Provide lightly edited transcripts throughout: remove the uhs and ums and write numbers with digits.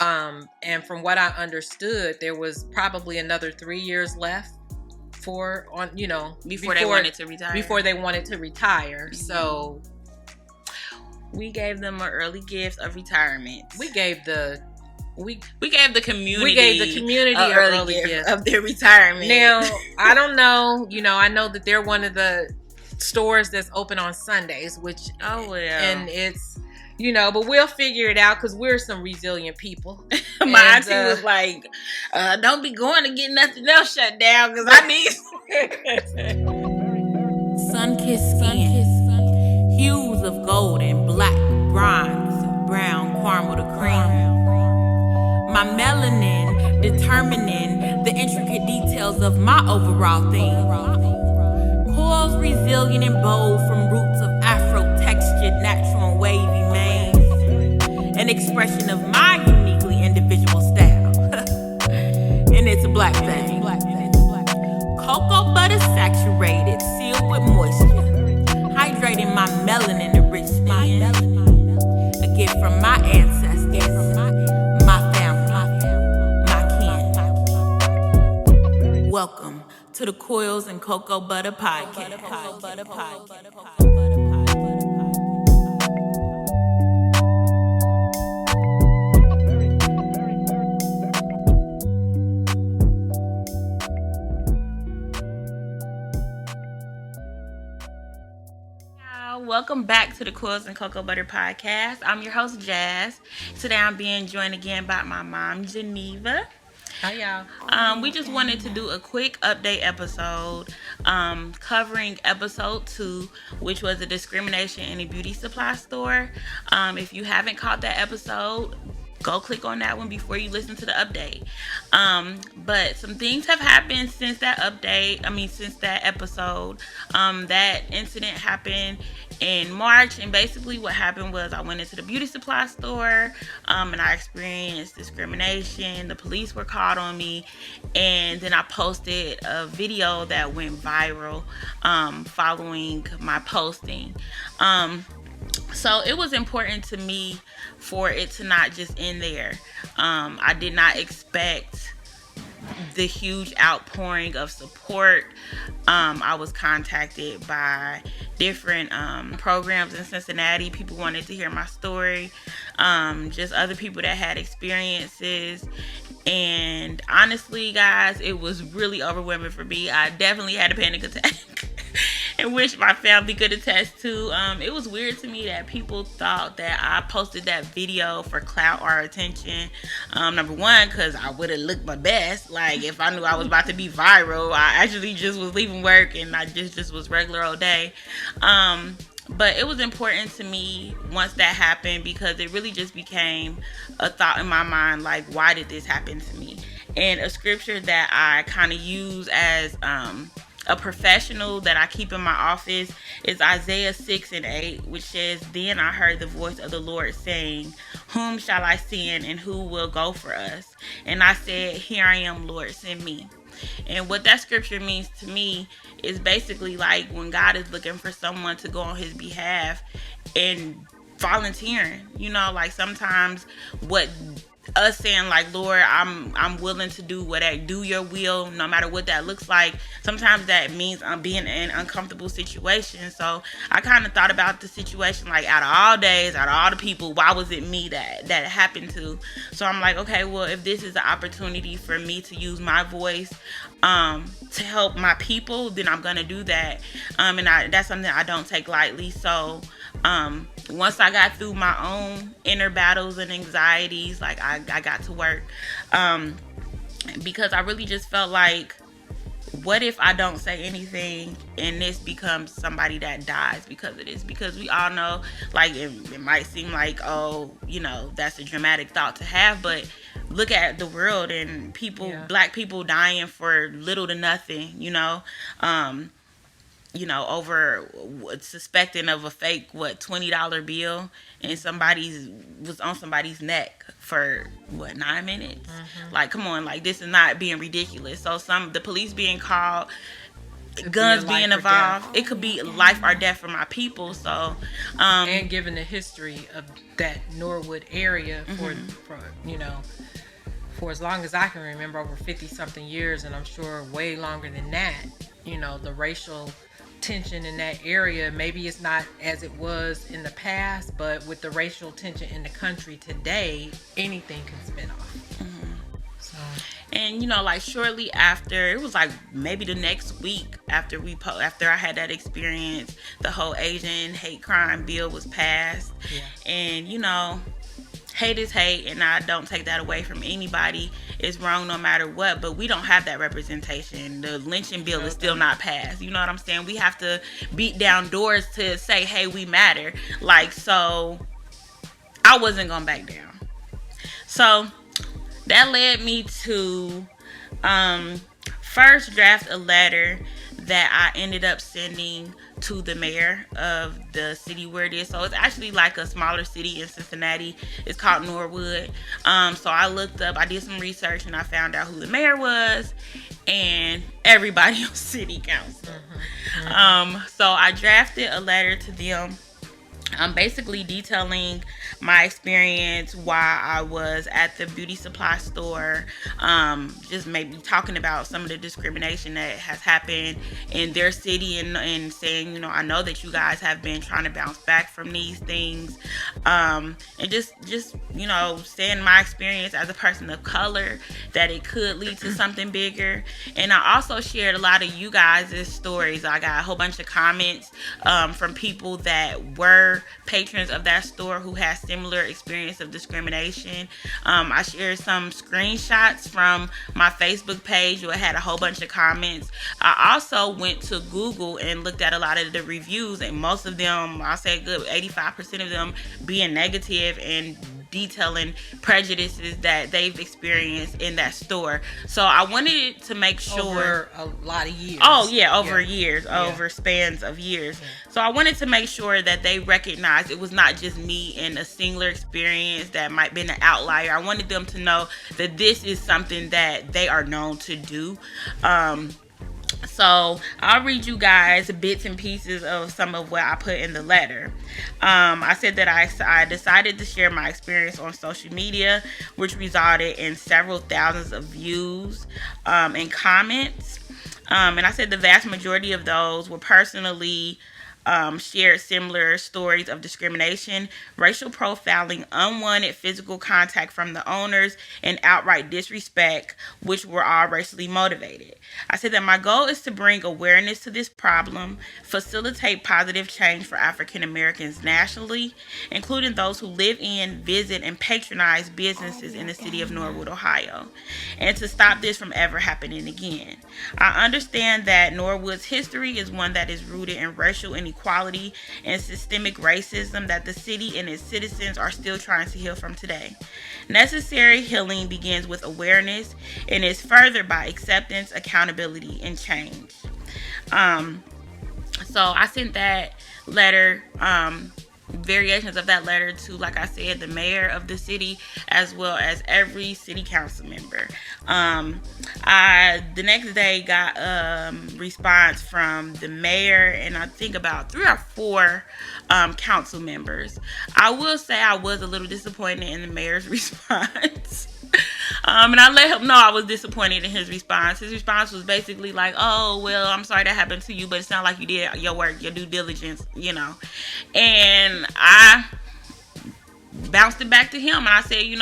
And from what I understood, there was probably another 3 years left before they wanted to retire. Mm-hmm. So we gave them an early gift of retirement. We gave the community an early gift of their retirement. Now, I don't know. I know that they're one of the stores that's open on Sundays, and it's, but we'll figure it out because we're some resilient people. My auntie was like, don't be going to get nothing else shut down because I need sun-kissed skin, hues of gold and black, bronze, brown, caramel to cream. My melanin determining the intricate details of my overall theme. Coils resilient and bold from roots of Afro-textured, natural and wavy manes. An expression of my uniquely individual style. And it's a black thing. Cocoa butter saturated, sealed with moisture. Hydrating my melanin-enriched skin. A gift from my ancestors. My family. My kin. Welcome to the Coils and Cocoa Butter Podcast. Welcome back to the Coils and Cocoa Butter Podcast. I'm your host, Jazz. Today I'm being joined again by my mom, Geneva. Hi, y'all. We just wanted to do a quick update episode covering episode 2, which was a discrimination in a beauty supply store. If you haven't caught that episode, go click on that one before you listen to the update. But some things have happened since that episode. That incident happened in March, and basically what happened was I went into the beauty supply store, and I experienced discrimination. The police were called on me, and then I posted a video that went viral following my posting. So it was important to me for it to not just end there. I did not expect the huge outpouring of support. I was contacted by different programs in Cincinnati. People wanted to hear my story. Just other people that had experiences. And honestly, guys, it was really overwhelming for me. I definitely had a panic attack. And which my family could attest to. It was weird to me that people thought that I posted that video for clout or attention. Number one, because I would have looked my best. Like, if I knew I was about to be viral, I actually just was leaving work and I just was regular old day. But it was important to me once that happened because it really just became a thought in my mind, like, why did this happen to me? And a scripture that I kind of use as a professional that I keep in my office is Isaiah 6:8, which says, "Then I heard the voice of the Lord saying, whom shall I send and who will go for us? And I said, here I am, Lord, send me." And what that scripture means to me is basically like when God is looking for someone to go on his behalf and volunteering, like sometimes what us saying like, Lord, I'm willing to do your will, no matter what that looks like. Sometimes that means I'm being in an uncomfortable situation. So I kind of thought about the situation, like out of all days, out of all the people, why was it me that it happened to? So I'm like, okay, well, if this is an opportunity for me to use my voice to help my people, then I'm gonna do that. And that's something I don't take lightly. So once I got through my own inner battles and anxieties, like I got to work, because I really just felt like, what if I don't say anything and this becomes somebody that dies because of this? Because we all know, like, it might seem like, oh, that's a dramatic thought to have, but look at the world and people, black people dying for little to nothing, over suspecting of a fake, $20 bill, and somebody's was on somebody's neck for 9 minutes. Mm-hmm. Like, come on, like, this is not being ridiculous. So the police being called, guns being involved. It could be life or death for my people. So, and given the history of that Norwood area for for as long as I can remember, over 50 something years, and I'm sure way longer than that, the racial tension in that area, maybe it's not as it was in the past, but with the racial tension in the country today, anything can spin off. So. And like shortly after, it was like maybe the next week after I had that experience, the whole Asian hate crime bill was passed. And hate is hate, and I don't take that away from anybody. It's wrong no matter what, but we don't have that representation. The lynching bill is still not passed. You know what I'm saying? We have to beat down doors to say, hey, we matter. So I wasn't gonna back down. So that led me to first draft a letter that I ended up sending to the mayor of the city where it is. So it's actually like a smaller city in Cincinnati. It's called Norwood. So I did some research, and I found out who the mayor was and everybody on city council. So I drafted a letter to them, basically detailing my experience while I was at the beauty supply store, just maybe talking about some of the discrimination that has happened in their city, and saying, I know that you guys have been trying to bounce back from these things, and just saying my experience as a person of color, that it could lead to something bigger. And I also shared a lot of you guys' stories. I got a whole bunch of comments from people that were patrons of that store who had similar experience of discrimination. I shared some screenshots from my Facebook page where I had a whole bunch of comments. I also went to Google and looked at a lot of the reviews, and most of them, I'll say a good 85% of them, being negative and detailing prejudices that they've experienced in that store. So I wanted to make sure over a lot of years. Years, over spans of years. So I wanted to make sure that they recognized it was not just me in a singular experience that might be an outlier. I wanted them to know that this is something that they are known to do. So I'll read you guys bits and pieces of some of what I put in the letter. I said that I decided to share my experience on social media, which resulted in several thousands of views and comments. And I said the vast majority of those were personally shared similar stories of discrimination, racial profiling, unwanted physical contact from the owners, and outright disrespect, which were all racially motivated. I said that my goal is to bring awareness to this problem, facilitate positive change for African Americans nationally, including those who live in, visit, and patronize businesses in the city of Norwood, Ohio, and to stop this from ever happening again. I understand that Norwood's history is one that is rooted in racial inequality and systemic racism that the city and its citizens are still trying to heal from today. Necessary healing begins with awareness and is furthered by acceptance, accountability, and change. So I sent that letter, variations of that letter to, like I said, the mayor of the city, as well as every city council member. I the next day got a response from the mayor and I think about 3 or 4 council members. I will say I was a little disappointed in the mayor's response. And I let him know I was disappointed in his response. His response was basically like, oh, well, I'm sorry that happened to you, but it sounds like you did your work, your due diligence, And I bounced it back to him and I said, you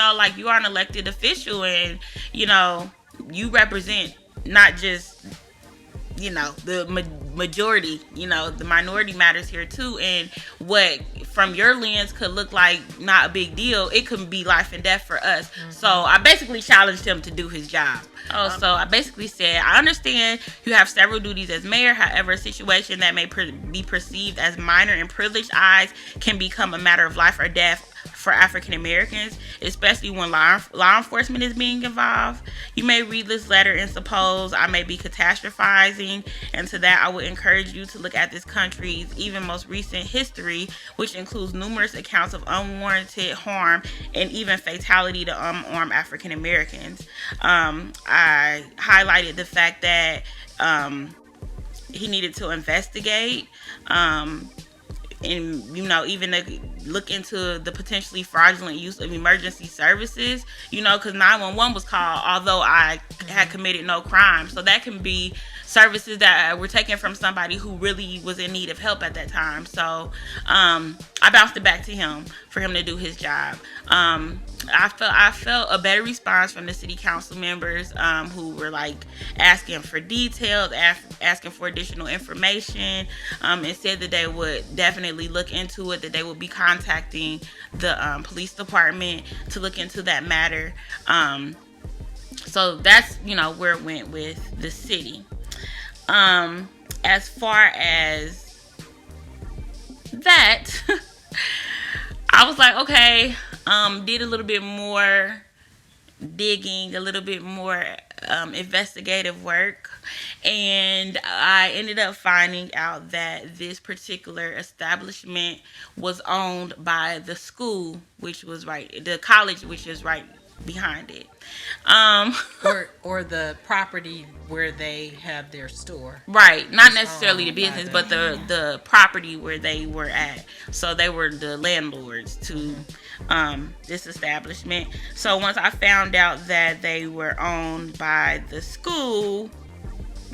are an elected official and, you represent not just, the majority, the minority matters here too. And what from your lens could look like not a big deal, it could be life and death for us. Mm-hmm. So I basically challenged him to do his job. So I basically said, I understand you have several duties as mayor. However, a situation that may be perceived as minor in privileged eyes can become a matter of life or death for African Americans, especially when law enforcement is being involved. You may read this letter and suppose I may be catastrophizing, and to that I would encourage you to look at this country's even most recent history, which includes numerous accounts of unwarranted harm and even fatality to unarmed African Americans. I highlighted the fact that he needed to investigate. And even to look into the potentially fraudulent use of emergency services, because 911 was called although I had committed no crime. So that can be services that were taken from somebody who really was in need of help at that time. So I bounced it back to him for him to do his job. I felt a better response from the city council members, who were like asking for details, asking for additional information, and said that they would definitely look into it, that they would be contacting the police department to look into that matter. So that's where it went with the city. As far as that, I was like, okay, did a little bit more digging, a little bit more investigative work, and I ended up finding out that this particular establishment was owned by the school, the college, which is right behind it. Or the property where they have their store. Right, not necessarily the business, but the property where they were at. So they were the landlords to this establishment. So once I found out that they were owned by the school,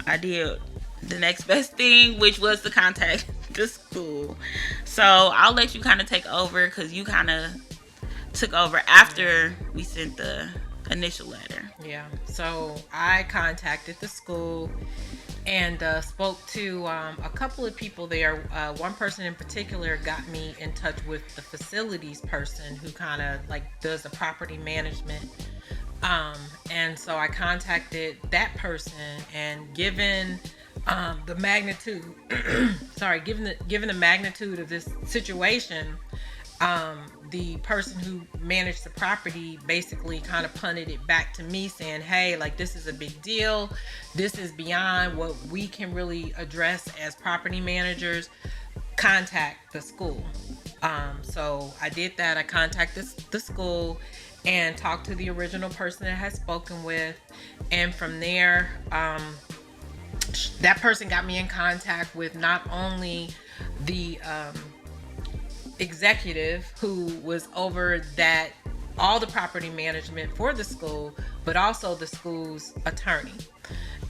I did the next best thing, which was to contact the school. So I'll let you kind of take over, because you kind of took over after we sent the initial letter. Yeah. So I contacted the school and spoke to a couple of people there. One person in particular got me in touch with the facilities person who kind of like does the property management. And so I contacted that person, and given the magnitude, given the magnitude of this situation, the person who managed the property basically kind of punted it back to me, saying, hey, like, this is a big deal. This is beyond what we can really address as property managers. Contact the school. So I did that. I contacted the school and talked to the original person that I had spoken with. And from there, that person got me in contact with not only the executive who was over all the property management for the school, but also the school's attorney.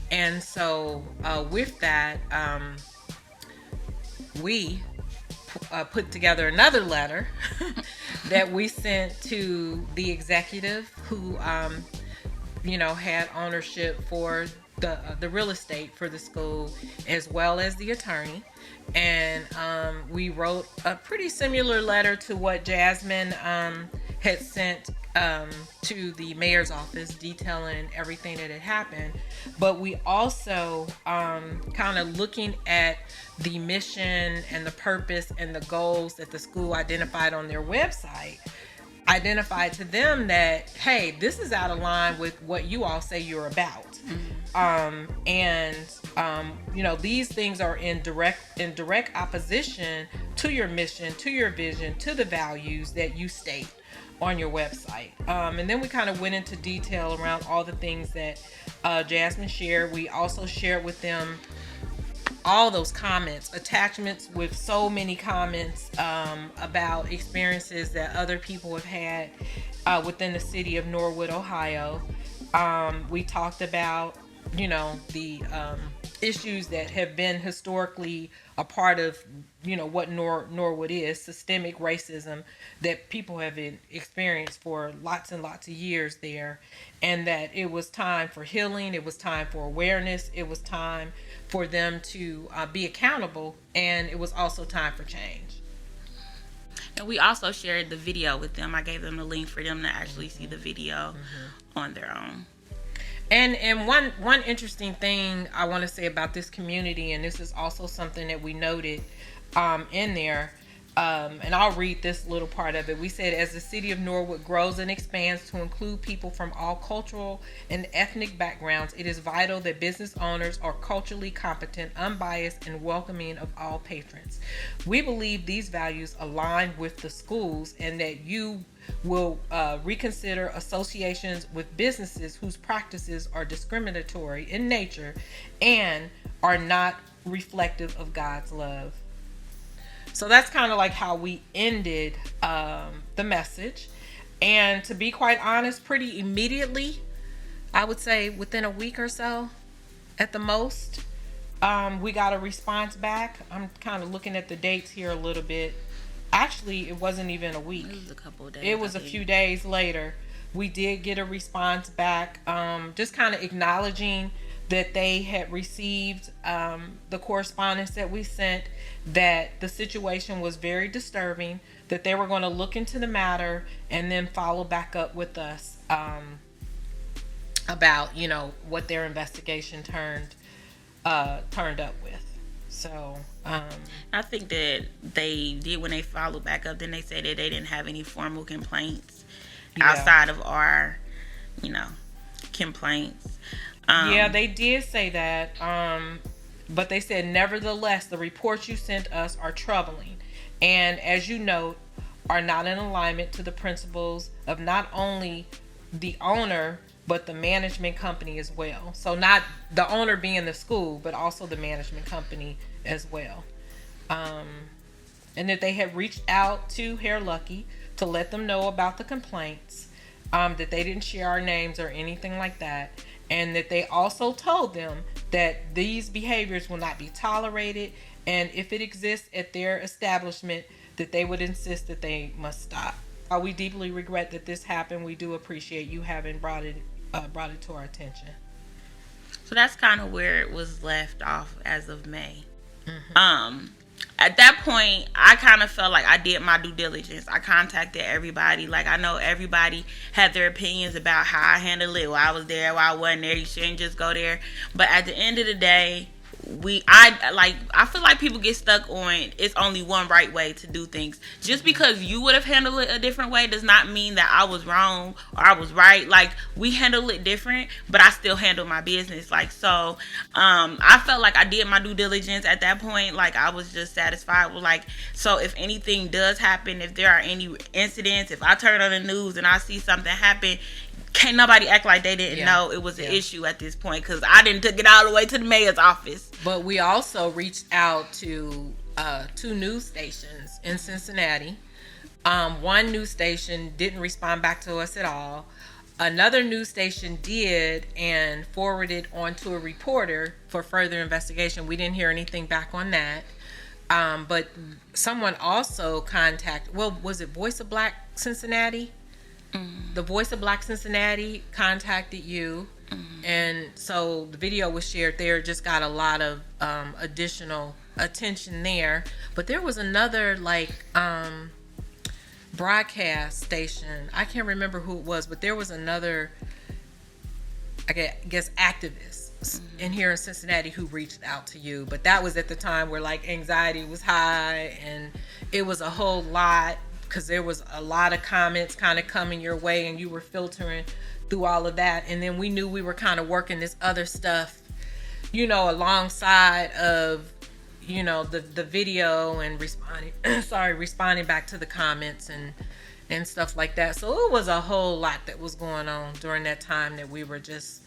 And so with that, we put together another letter that we sent to the executive who had ownership for the real estate for the school, as well as the attorney. And we wrote a pretty similar letter to what Jasmine had sent to the mayor's office, detailing everything that had happened. But we also kind of looking at the mission and the purpose and the goals that the school identified on their website, identified to them that, hey, this is out of line with what you all say you're about. These things are in direct opposition to your mission, to your vision, to the values that you state on your website. And then we kind of went into detail around all the things that Jasmine shared. We also shared with them all those comments, attachments with so many comments about experiences that other people have had within the city of Norwood, Ohio. We talked about, the issues that have been historically a part of, what Norwood is, systemic racism that people have experienced for lots and lots of years there, and that it was time for healing, it was time for awareness, it was time for them to be accountable, and it was also time for change. And we also shared the video with them. I gave them the link for them to actually see the video on their own. And one interesting thing I want to say about this community, and this is also something that we noted in there, and I'll read this little part of it. We said, as the city of Norwood grows and expands to include people from all cultural and ethnic backgrounds, it is vital that business owners are culturally competent, unbiased, and welcoming of all patrons. We believe these values align with the schools, and that you will reconsider associations with businesses whose practices are discriminatory in nature and are not reflective of God's love. So that's kind of like how we ended the message. And to be quite honest, pretty immediately, I would say within a week or so at the most, we got a response back. I'm kind of looking at the dates here a little bit. Actually, it wasn't even a week. It was a couple of days. It was a few days later. We did get a response back, just kind of acknowledging that they had received the correspondence that we sent, that the situation was very disturbing, that they were going to look into the matter and then follow back up with us about, you know, what their investigation turned up with. So I think that they did, when they followed back up, then they said that they didn't have any formal complaints outside of our, you know, complaints. Yeah, they did say that. But they said, nevertheless, the reports you sent us are troubling, and as you note, are not in alignment to the principles of not only the owner, but the management company as well. So not the owner being the school, but also the management company as well. And that they had reached out to Hair Lucky to let them know about the complaints, that they didn't share our names or anything like that. And that they also told them that these behaviors will not be tolerated, and if it exists at their establishment, that they would insist that they must stop. We deeply regret that this happened. We do appreciate you having brought it to our attention. So that's kind of where it was left off as of May. At that point, I kind of felt like I did my due diligence. I contacted everybody. Like, I know everybody had their opinions about how I handled it, while I was there, while I wasn't there. You shouldn't just go there. But at the end of the day, I feel like people get stuck on it's only one right way to do things. Just because you would have handled it a different way does not mean that I was wrong or I was right. Like, we handle it different, but I still handle my business. Like, so I felt like I did my due diligence at that point. Like, I was just satisfied with, like, so if anything does happen, if there are any incidents, if I turn on the news and I see something happen, can't nobody act like they didn't know it was an issue at this point, because I didn't took it all the way to the mayor's office. But we also reached out to 2 news stations in Cincinnati. One news station didn't respond back to us at all. Another news station did and forwarded on to a reporter for further investigation. We didn't hear anything back on that. But someone also contacted, was it Voice of Black Cincinnati? The Voice of Black Cincinnati contacted you, and so the video was shared there. Just got a lot of additional attention there. But there was another broadcast station. I can't remember who it was, but there was another, I guess, activist in here in Cincinnati who reached out to you. But that was at the time where like anxiety was high and it was a whole lot, because there was a lot of comments kind of coming your way and you were filtering through all of that. And then we knew we were kind of working this other stuff, you know, alongside of, you know, the video and responding back to the comments and stuff like that. So it was a whole lot that was going on during that time that we were just,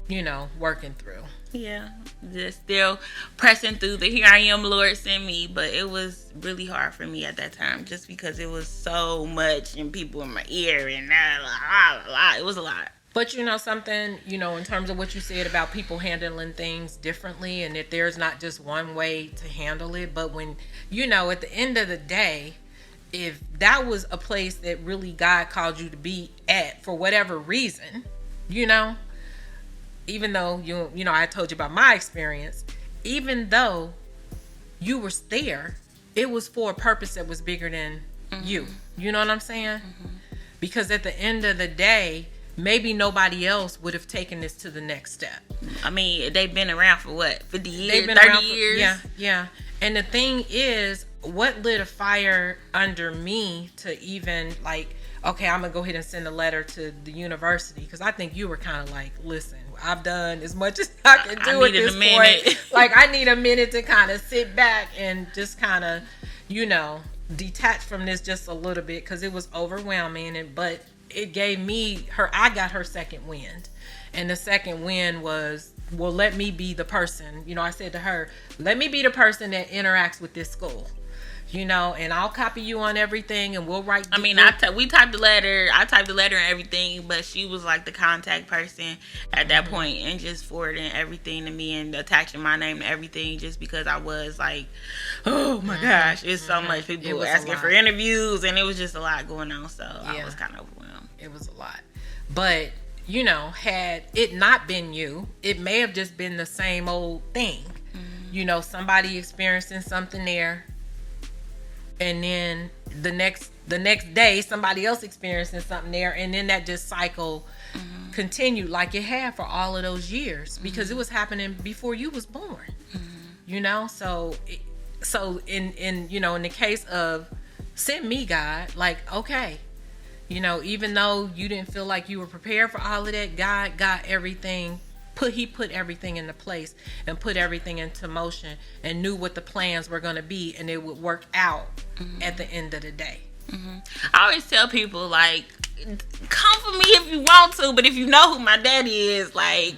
you know, working through. Yeah, just still pressing through the here I am, Lord, send me. But it was really hard for me at that time, just because it was so much and people in my ear and it was a lot. But you know something, you know, in terms of what you said about people handling things differently, and that there's not just one way to handle it. But when, you know, at the end of the day, if that was a place that really God called you to be at for whatever reason, you know, even though you know I told you about my experience, even though you were there, it was for a purpose that was bigger than you. You know what I'm saying? Because at the end of the day, maybe nobody else would have taken this to the next step. I mean, they've been around for what, 50 years, They've been 30 years? Yeah. And the thing is, what lit a fire under me to even like, okay, I'm gonna go ahead and send a letter to the university, because I think you were kind of like, listen, I've done as much as I can do at this point. Like, I need a minute to kind of sit back and just kind of, you know, detach from this just a little bit, because it was overwhelming. But it gave me I got her second wind, and the second wind was well, let me be the person, I said to her, let me be the person that interacts with this school. And I'll copy you on everything, and we'll write. We typed the letter. I typed the letter and everything, but she was like the contact person at that point, and just forwarding everything to me and attaching my name to everything, just because I was like, oh my gosh, it's so much people asking for interviews, and it was just a lot going on. So I was kind of overwhelmed. It was a lot, but had it not been you, it may have just been the same old thing. Somebody experiencing something there. And then the next day, somebody else experiencing something there, and then that just cycle continued like it had for all of those years, because it was happening before you was born. So in the case of send me, God, like, okay, even though you didn't feel like you were prepared for all of that, God got everything. He put everything into place and put everything into motion, and knew what the plans were going to be, and it would work out at the end of the day. I always tell people, like, come for me if you want to, but if you know who my daddy is, like,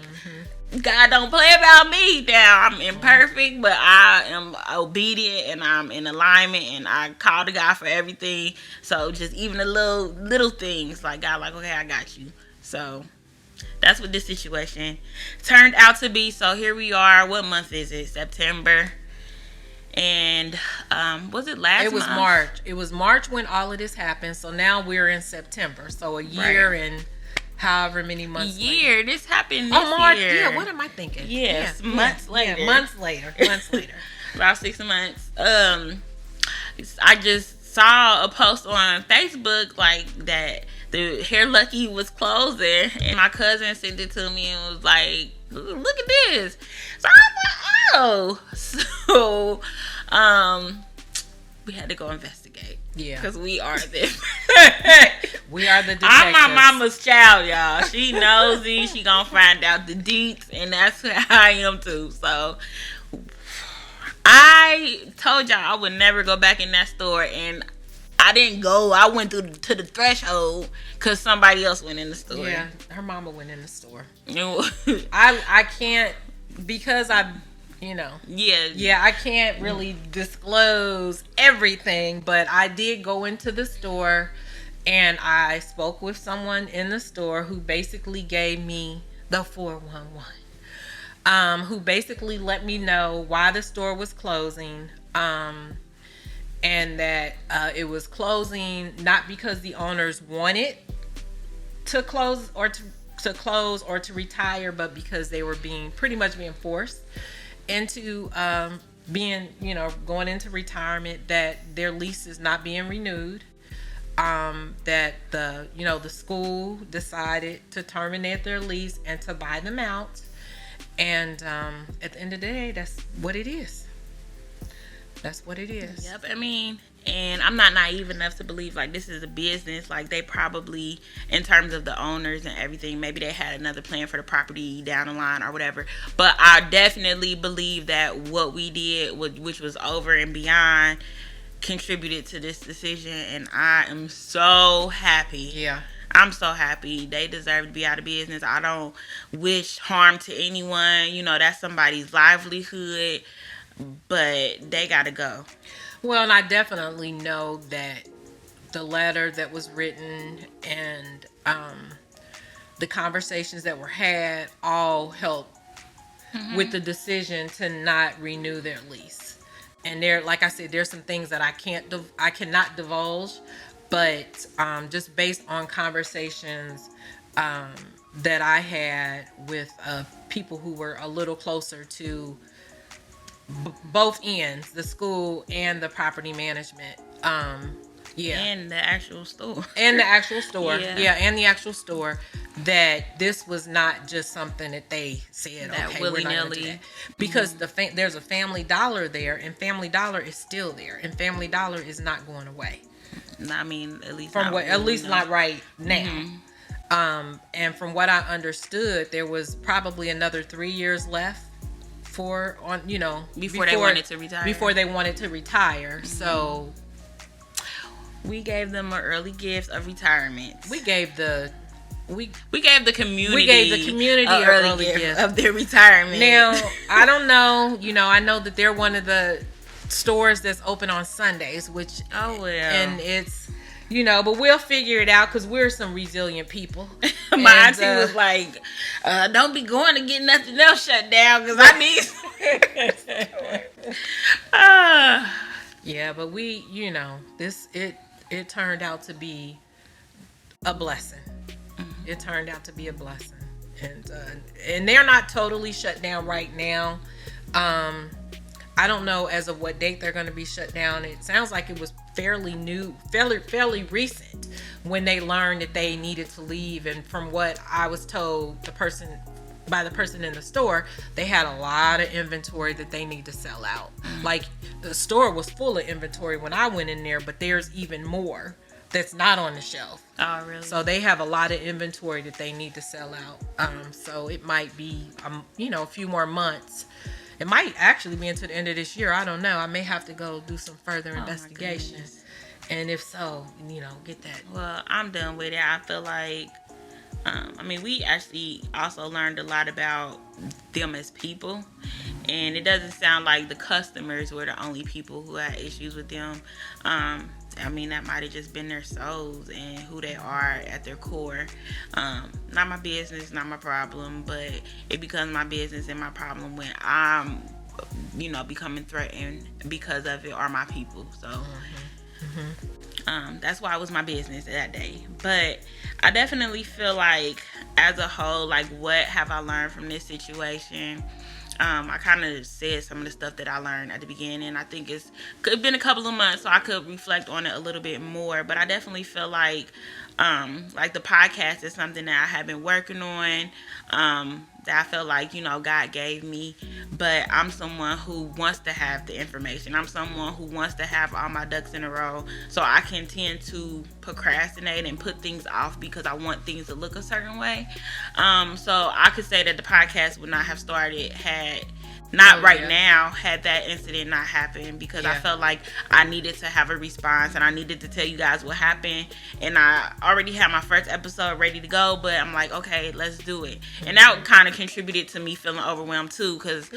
God don't play about me. Now, I'm imperfect, but I am obedient, and I'm in alignment, and I call to God for everything. So just even the little things, like, God, like, okay, I got you. So that's what this situation turned out to be. So here we are. What month is it? September. And was it last month? It was March. It was March when all of this happened. So now we're in September. So a year and however many months later. This happened this March. year. Yeah, what am I thinking? Yes, months later. Yeah, months later. About 6 months. I just saw a post on Facebook like that the Hair Lucky was closing, and my cousin sent it to me and was like, look at this. So I was like, oh. So we had to go investigate. Yeah. Because we are we are the detectives. I'm my mama's child, y'all. She nosy. She gonna find out the deets, and that's how I am too. So I told y'all I would never go back in that store, and I didn't go. I went to the threshold because somebody else went in the store. Yeah, her mama went in the store. I can't, because yeah, I can't really disclose everything, but I did go into the store, and I spoke with someone in the store who basically gave me the 411, who basically let me know why the store was closing, and that it was closing not because the owners wanted to close or to retire, but because they were pretty much being forced into going into retirement, that their lease is not being renewed, that the school decided to terminate their lease and to buy them out, and at the end of the day, that's what it is. That's what it is. Yep. I mean, and I'm not naive enough to believe like this is a business. Like they probably, in terms of the owners and everything, maybe they had another plan for the property down the line or whatever. But I definitely believe that what we did, which was over and beyond, contributed to this decision. And I am so happy. Yeah. I'm so happy. They deserve to be out of business. I don't wish harm to anyone. That's somebody's livelihood. But they gotta go. Well, and I definitely know that the letter that was written and the conversations that were had all helped with the decision to not renew their lease. And like I said, there's some things that I cannot divulge, but just based on conversations that I had with people who were a little closer to both ends, the school and the property management, and the actual store, and the actual store, that this was not just something that they said, that okay, willy-nilly. we're not gonna do that. Because there's a Family Dollar there, and Family Dollar is still there, and Family Dollar is not going away. I mean, at least not right now. And from what I understood, there was probably another 3 years left before they wanted to retire. So we gave them an early gift of retirement. We gave the we gave the community. We gave the community an early gift of their retirement. Now, I don't know. I know that they're one of the stores that's open on Sundays, which and it's but we'll figure it out because we're some resilient people. My auntie was like, "Don't be going to get nothing else shut down because I need." Yeah, but we, this it turned out to be a blessing. Mm-hmm. It turned out to be a blessing, and they're not totally shut down right now. I don't know as of what date they're going to be shut down. It sounds like it was fairly new, fairly recent when they learned that they needed to leave. And from what I was told, by the person in the store, they had a lot of inventory that they need to sell out. Mm-hmm. Like the store was full of inventory when I went in there, but there's even more that's not on the shelf. Oh, really? So they have a lot of inventory that they need to sell out. So it might be, a few more months. It might actually be into the end of this year. I don't know. I may have to go do some further investigation. And if so, get that. Well, I'm done with it. I feel like, we actually also learned a lot about them as people. And it doesn't sound like the customers were the only people who had issues with them. That might have just been their souls and who they are at their core. Not my business, not my problem, but it becomes my business and my problem when I'm, becoming threatened because of it or my people. So that's why it was my business that day. But I definitely feel like as a whole, like what have I learned from this situation? I kind of said some of the stuff that I learned at the beginning. I think could have been a couple of months, so I could reflect on it a little bit more. But I definitely feel like the podcast is something that I have been working on. That I feel like, God gave me. But I'm someone who wants to have the information. I'm someone who wants to have all my ducks in a row. So I can tend to procrastinate and put things off because I want things to look a certain way. So I could say that the podcast would not have started had that incident not happened, because I felt like I needed to have a response and I needed to tell you guys what happened. And I already had my first episode ready to go, but I'm like, okay, let's do it. And that kind of contributed to me feeling overwhelmed too, because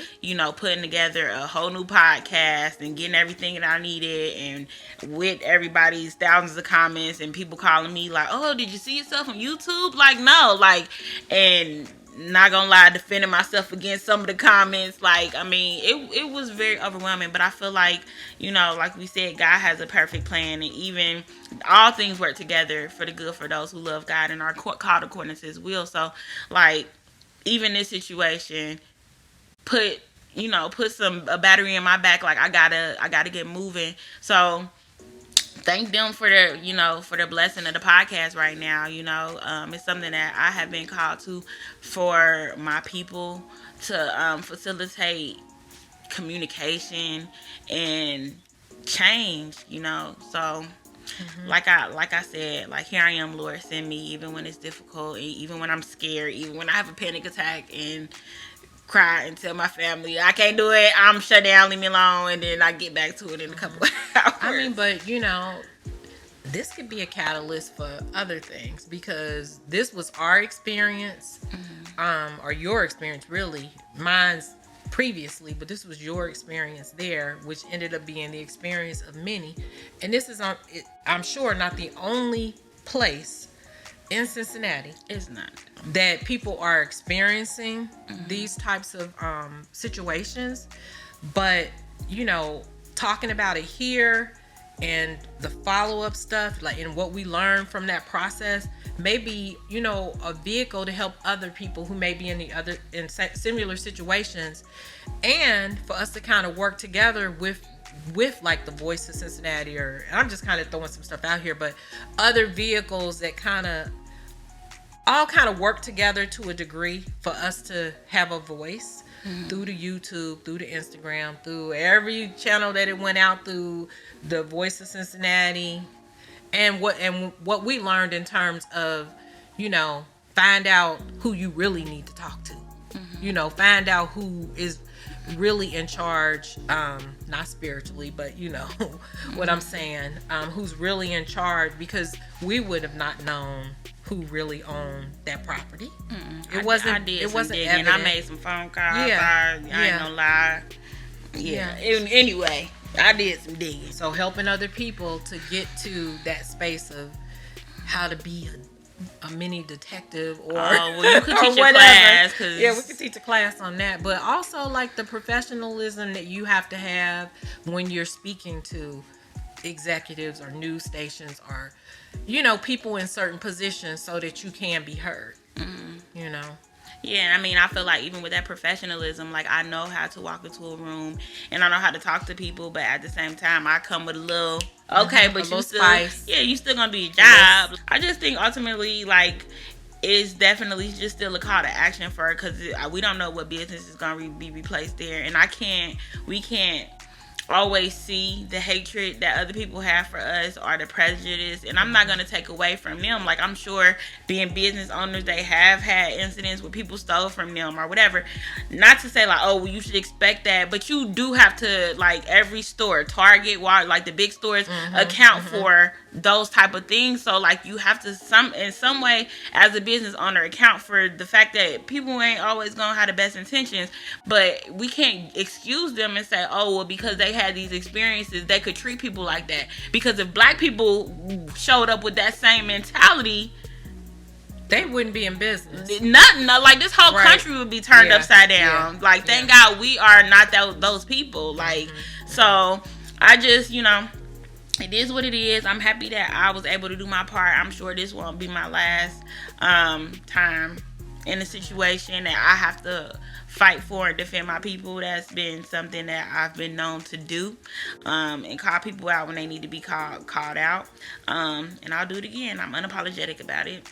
putting together a whole new podcast and getting everything that I needed, and with everybody's thousands of comments and people calling me like, oh, did you see yourself on YouTube? Like, no, and not gonna lie, defending myself against some of the comments. It was very overwhelming. But I feel like, like we said, God has a perfect plan, and even all things work together for the good for those who love God and are called according to His will. So, even this situation put a battery in my back. Like I gotta get moving. So thank them for their blessing of the podcast right now. It's something that I have been called to for my people to facilitate communication and change. So like I said, here I am, Lord, send me, even when it's difficult, even when I'm scared, even when I have a panic attack and cry and tell my family I can't do it, I'm shut down, leave me alone, and then I get back to it in a couple of hours. But this could be a catalyst for other things, because this was our experience, or your experience, really. Mine's previously, but this was your experience there, which ended up being the experience of many. And this is, I'm sure, not the only place in Cincinnati. It's not. That people are experiencing these types of situations. But, talking about it here and the follow-up stuff, and what we learned from that process, maybe, a vehicle to help other people who may be in similar situations, and for us to kind of work together with the Voice of Cincinnati, and I'm just kind of throwing some stuff out here, but other vehicles that all kind of work together to a degree for us to have a voice through the YouTube, through the Instagram, through every channel that it went out, through the Voice of Cincinnati, and what we learned in terms of, find out who you really need to talk to, find out who is really in charge, not spiritually, but what I'm saying, who's really in charge, because we would have not known who really owned that property. I did it some wasn't digging. evident. I made some phone calls. Yeah. I ain't gonna lie. Yeah. Anyway, I did some digging. So helping other people to get to that space of how to be a mini detective, or you could teach or a class. Cause yeah, we could teach a class on that. But also like the professionalism that you have to have when you're speaking to executives or news stations, or people in certain positions, so that you can be heard. Yeah, I mean, I feel like even with that professionalism, like I know how to walk into a room and I know how to talk to people, but at the same time, I come with a little, okay, but you still, spice. Yeah, you still gonna do your job. I just think ultimately, like, it's definitely just still a call to action for it, because we don't know what business is gonna be replaced there, and we can't always see the hatred that other people have for us or the prejudice, and I'm not going to take away from them. Like, I'm sure being business owners, they have had incidents where people stole from them or whatever. Not to say like, oh, well, you should expect that, but you do have to, like, every store, Target, Walmart, like the big stores, account for those type of things. So like, you have to in some way as a business owner account for the fact that people ain't always gonna have the best intentions, but we can't excuse them and say, oh, well, because they had these experiences, they could treat people like that. Because if black people showed up with that same mentality, they wouldn't be in business. Nothing. Like, this whole country would be turned upside down. Yeah. Like, thank God we are not those people. Like, so I just, it is what it is. I'm happy that I was able to do my part. I'm sure this won't be my last time in a situation that I have to fight for and defend my people. That's been something that I've been known to do, and call people out when they need to be called out. And I'll do it again. I'm unapologetic about it.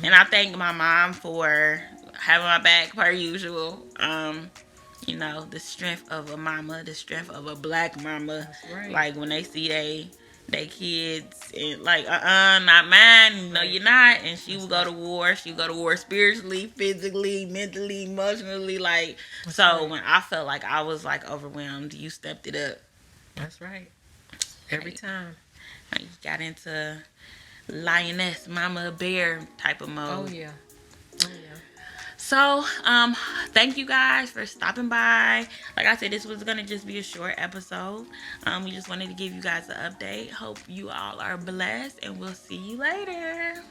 And I thank my mom for having my back per usual. The strength of a mama, the strength of a black mama. That's right. Like, when they see they kids and like, not mine, no, you're not. And she would go to war. She would go to war spiritually, physically, mentally, emotionally. Like, that's so right. When I felt like I was like overwhelmed, you stepped it up. That's right. Every time. You got into lioness, mama bear type of mode. Oh yeah. So, thank you guys for stopping by. Like I said, this was going to just be a short episode. We just wanted to give you guys an update. Hope you all are blessed, and we'll see you later.